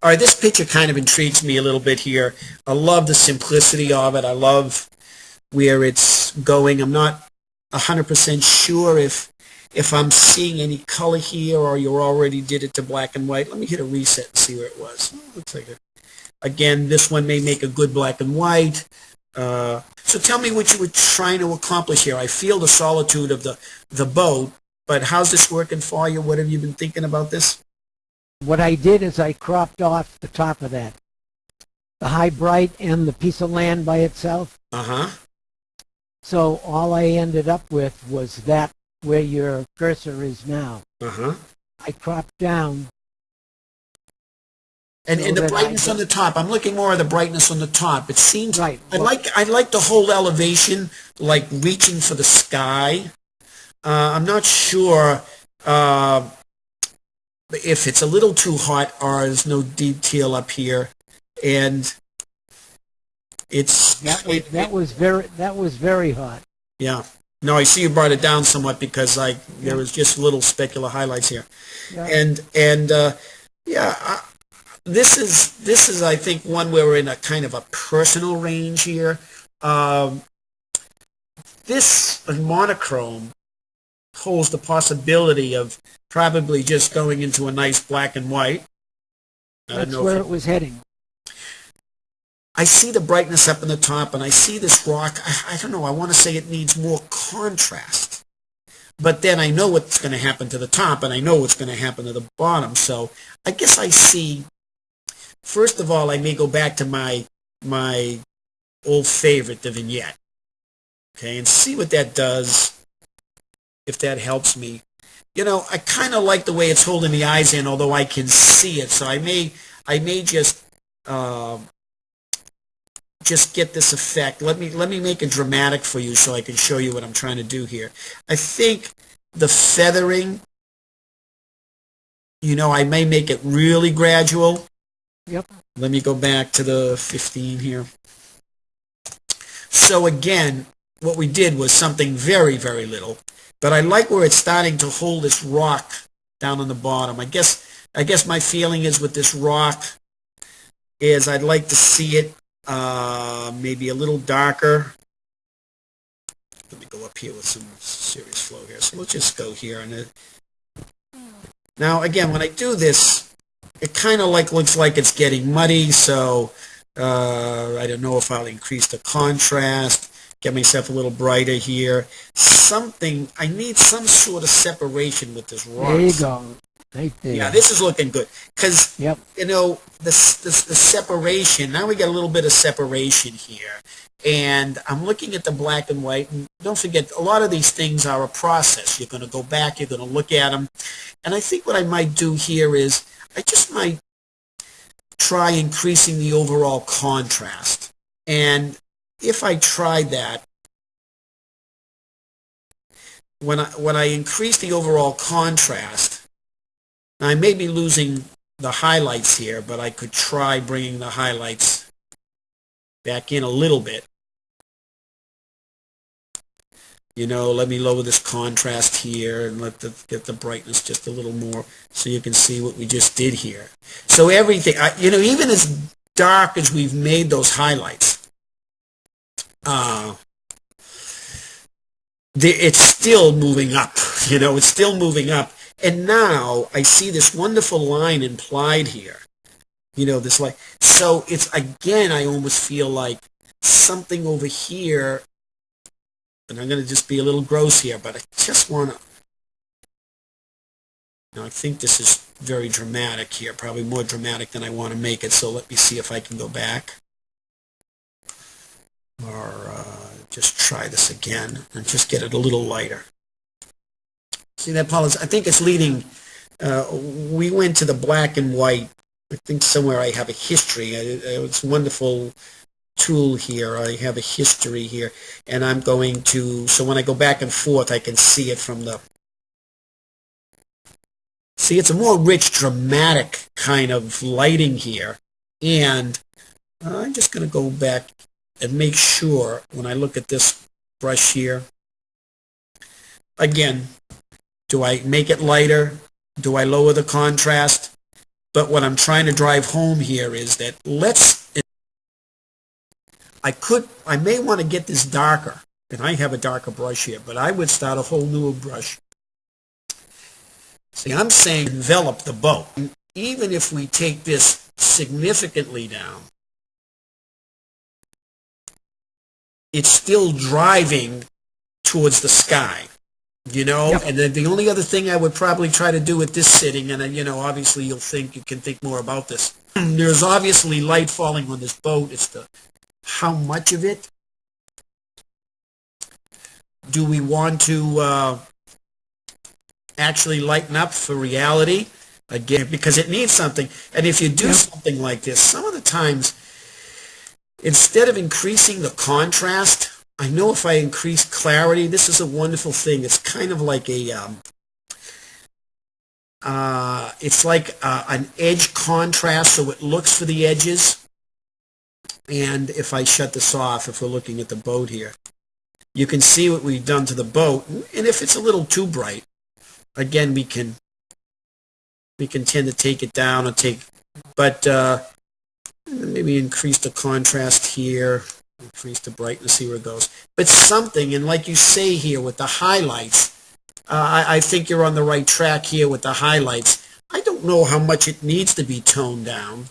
All right, this picture kind of intrigues me a little bit here. I love the simplicity of it. I love where it's going. I'm not 100% sure if I'm seeing any color here or you already did it to black and white. Let me hit a reset and see where it was. Oh, looks like it. Again, this one may make a good black and white. So tell me what you were trying to accomplish here. I feel the solitude of the boat, but how's this working for you? What have you been thinking about this? What I did is I cropped off the top of that, the high bright and the piece of land by itself. Uh-huh. So all I ended up with was that where your cursor is now. Uh-huh. I cropped down. And the brightness on the top, I'm looking more at the brightness on the top. It seems right. I like the whole elevation, like reaching for the sky. I'm not sure if it's a little too hot or there's no detail up here, and it's that was very hot. Yeah. No, I see you brought it down somewhat because there was just little specular highlights here, yeah. This is I think one where we're in a kind of a personal range here. This monochrome holds the possibility of probably just going into a nice black and white. That's where it was heading. I see the brightness up in the top, and I see this rock. I don't know. I want to say it needs more contrast. But then I know what's going to happen to the top, and I know what's going to happen to the bottom. So I guess I see, first of all, I may go back to my old favorite, the vignette. Okay, and see what that does, if that helps me. You know, I kind of like the way it's holding the eyes in, although I can see it. So I may just get this effect. Let me make it dramatic for you so I can show you what I'm trying to do here. I think the feathering, you know, I may make it really gradual. Yep. Let me go back to the 15 here. So again, what we did was something very, very little. But I like where it's starting to hold this rock down on the bottom. I guess my feeling is with this rock is I'd like to see it maybe a little darker. Let me go up here with some serious flow here. So let's just go here. Now, again, when I do this, it kind of looks like it's getting muddy. So I don't know if I'll increase the contrast. Get myself a little brighter here. I need some sort of separation with this rock. There you go. Right there. Yeah, this is looking good. Because, yep. You know, the separation, now we got a little bit of separation here. And I'm looking at the black and white. And don't forget, a lot of these things are a process. You're going to go back, you're going to look at them. And I think what I might do here is I just might try increasing the overall contrast. And if I tried that, when I increase the overall contrast, now I may be losing the highlights here, but I could try bringing the highlights back in a little bit. You know, let me lower this contrast here and get the brightness just a little more so you can see what we just did here. So everything, you know, even as dark as we've made those highlights, it's still moving up. You know, it's still moving up. And now I see this wonderful line implied here. You know, this line. So it's, again, I almost feel like something over here, and I'm going to just be a little gross here, but I just want to, now I think this is very dramatic here, probably more dramatic than I want to make it, so let me see if I can go back. Or just try this again and just get it a little lighter. See that, Paul? I think it's leading. We went to the black and white. I think somewhere I have a history. It's a wonderful tool here. I have a history here. And I'm going to, so when I go back and forth, I can see it from the, see, it's a more rich, dramatic kind of lighting here. And I'm just going to go back and make sure when I look at this brush here, again, do I make it lighter? Do I lower the contrast? But what I'm trying to drive home here is that I may want to get this darker, and I have a darker brush here, but I would start a whole new brush. See, I'm saying envelop the boat. Even if we take this significantly down, it's still driving towards the sky, you know? Yep. And then the only other thing I would probably try to do with this sitting, and you know, obviously you can think more about this. There's obviously light falling on this boat. It's how much of it do we want to actually lighten up for reality? Again, because it needs something. And if you do something like this, some of the times, instead of increasing the contrast, I know if I increase clarity, this is a wonderful thing. It's kind of like it's like an edge contrast, so it looks for the edges. And if I shut this off, if we're looking at the boat here, you can see what we've done to the boat. And if it's a little too bright, again, we can tend to take it down or but maybe increase the contrast here, increase the brightness, see where it goes. But something, and like you say here with the highlights, I think you're on the right track here with the highlights. I don't know how much it needs to be toned down,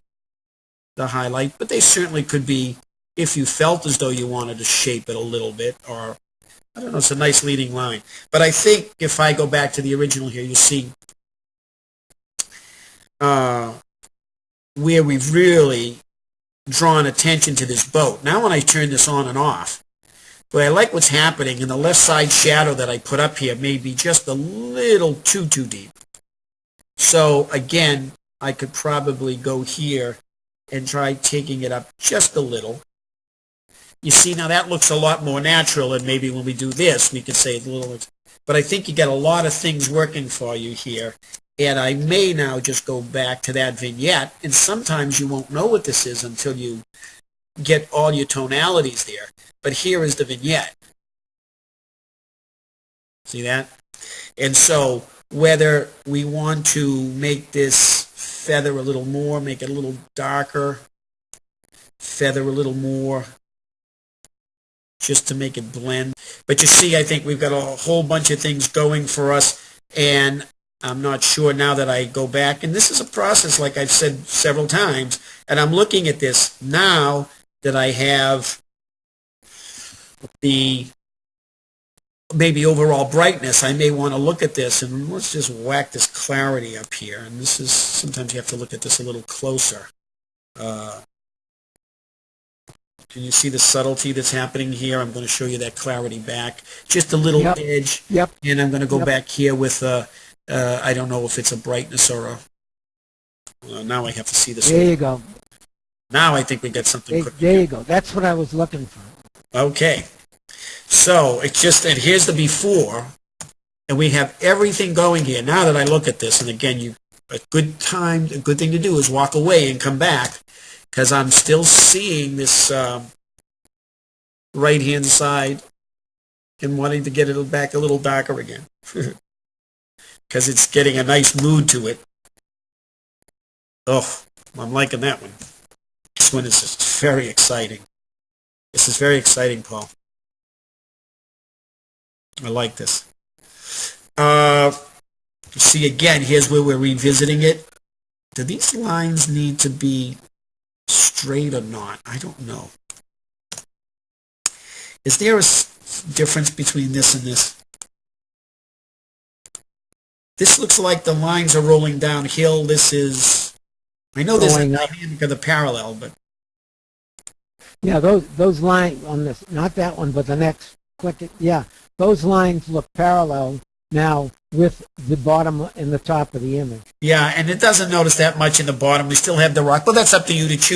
the highlight, but they certainly could be if you felt as though you wanted to shape it a little bit, or I don't know, it's a nice leading line. But I think if I go back to the original here, you see where we've really drawn attention to this boat. Now when I turn this on and off, but I like what's happening, and the left side shadow that I put up here may be just a little too deep. So again, I could probably go here and try taking it up just a little. You see, now that looks a lot more natural, and maybe when we do this, we could say a little, but I think you got a lot of things working for you here. And I may now just go back to that vignette, and sometimes you won't know what this is until you get all your tonalities there. But here is the vignette. See that? And so whether we want to make this feather a little more, make it a little darker, feather a little more, just to make it blend. But you see, I think we've got a whole bunch of things going for us, and I'm not sure now that I go back, and this is a process like I've said several times, and I'm looking at this now that I have the maybe overall brightness. I may want to look at this, and let's just whack this clarity up here, and this is, sometimes you have to look at this a little closer. Can you see the subtlety that's happening here? I'm going to show you that clarity back. Just a little edge, and I'm going to go back here with I don't know if it's a brightness or a... now I have to see this. There you go. Now I think we got something. There you go. That's what I was looking for. Okay. So it's just that here's the before, and we have everything going here. Now that I look at this, and again, a good thing to do is walk away and come back, because I'm still seeing this right-hand side and wanting to get it back a little darker again. Because it's getting a nice mood to it. Oh, I'm liking that one. This one is just very exciting. This is very exciting, Paul. I like this. See, again, here's where we're revisiting it. Do these lines need to be straight or not? I don't know. Is there a difference between this and this? This looks like the lines are rolling downhill. This is, I know this is the dynamic of the parallel, but... Yeah, those lines on this, not that one, but the next, click it, yeah, those lines look parallel now with the bottom and the top of the image. Yeah, and it doesn't notice that much in the bottom. We still have the rock. Well, that's up to you to choose.